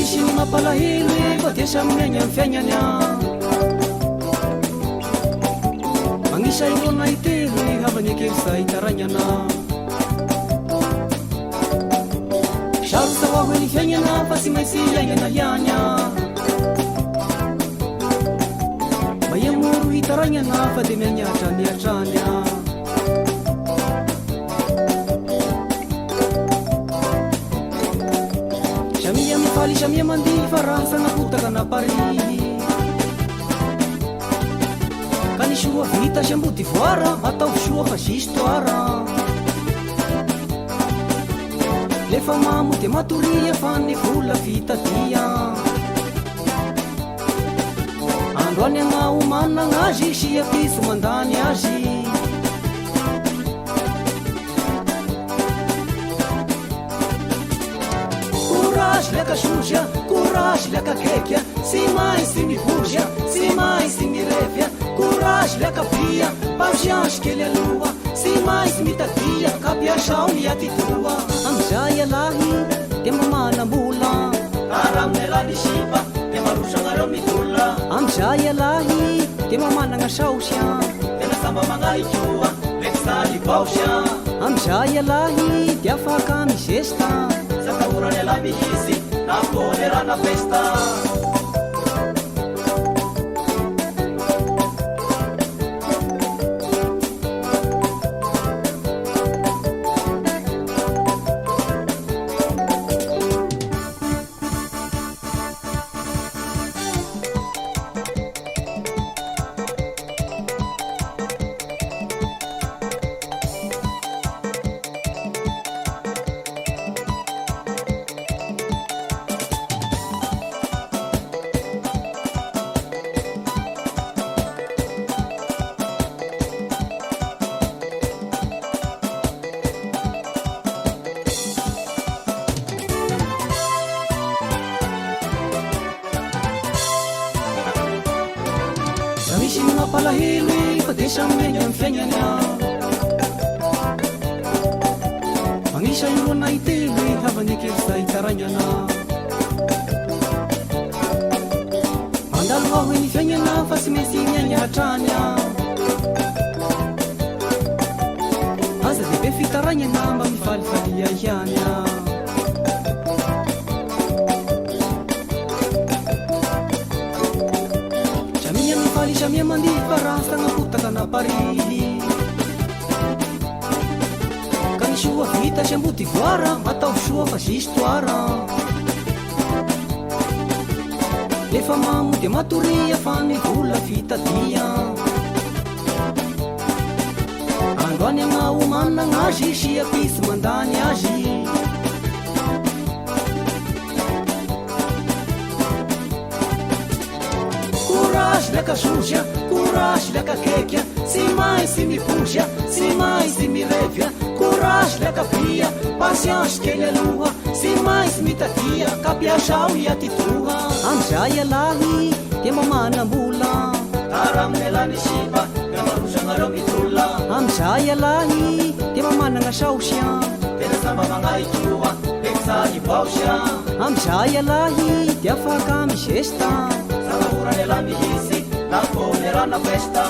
misy ny mampalahelo fa dia samy aigny amin'ny fiaignany magnisa irona itelo havany akely zay taragnana saro tahoaho ny fiaignana fa tsy maintsy aignana ihany mba iamoro hitaragnana fa dia mianiatra ny atrany samia mifaly samia mandihy fa raha sanapotaka naparihy ka ny soa vita sy ambody voara atao soa fa sy histoara lefa mamo dia matoria fa ny vola fitadia androany anao manana azy sy apiso mandany azy courage leka sosya courage leka kekya sy maintsy mivozya sy maintsy mirefya courage leka pia patience kely aloha sy maintsy mitadia ka piasao ny atitoa amizay alahy dia mamanam-bola karaha amin'ny alany sipa dia marosagnareo mitola amizay alahy dia mamanagna saosya tena samba magnaikoa leksaly baosya amizay alahy dia afaka mizesta sakahorany ala mihisy na kolerana festa misy ny mampalahelo fa dia samy aigny amin'ny fiaignany magnisa irona itelo havany akely zay taragnana mandalo aho ny fiaignana fa tsy maintsy miaigny hatrany aza dia be fitaragnana mba mifalifalia ihany samia mandihy fa raha sanapotaka naparihy ka ny soa vita sy ambody voara atao soa fa sy histoara lefa mamo dia matoria fa ny vola fitadia androany anao manana azy sy apiso mandany azy courage leka sosya courage leka kekya sy maintsy mivozya sy maintsy mirefya courage leka pia patience kely aloha sy maintsy mitadia ka piasao hiatitoha amizay alahy dia mamanam-bola karaha amin'ny alany sipa ka marosagnareo mitola amizay alahy dia mamanagna saosya tena samba magnaikoa leksaly baosya amizay alahy dia afaka mizesta sakahorany ala mihisy na kolerana festa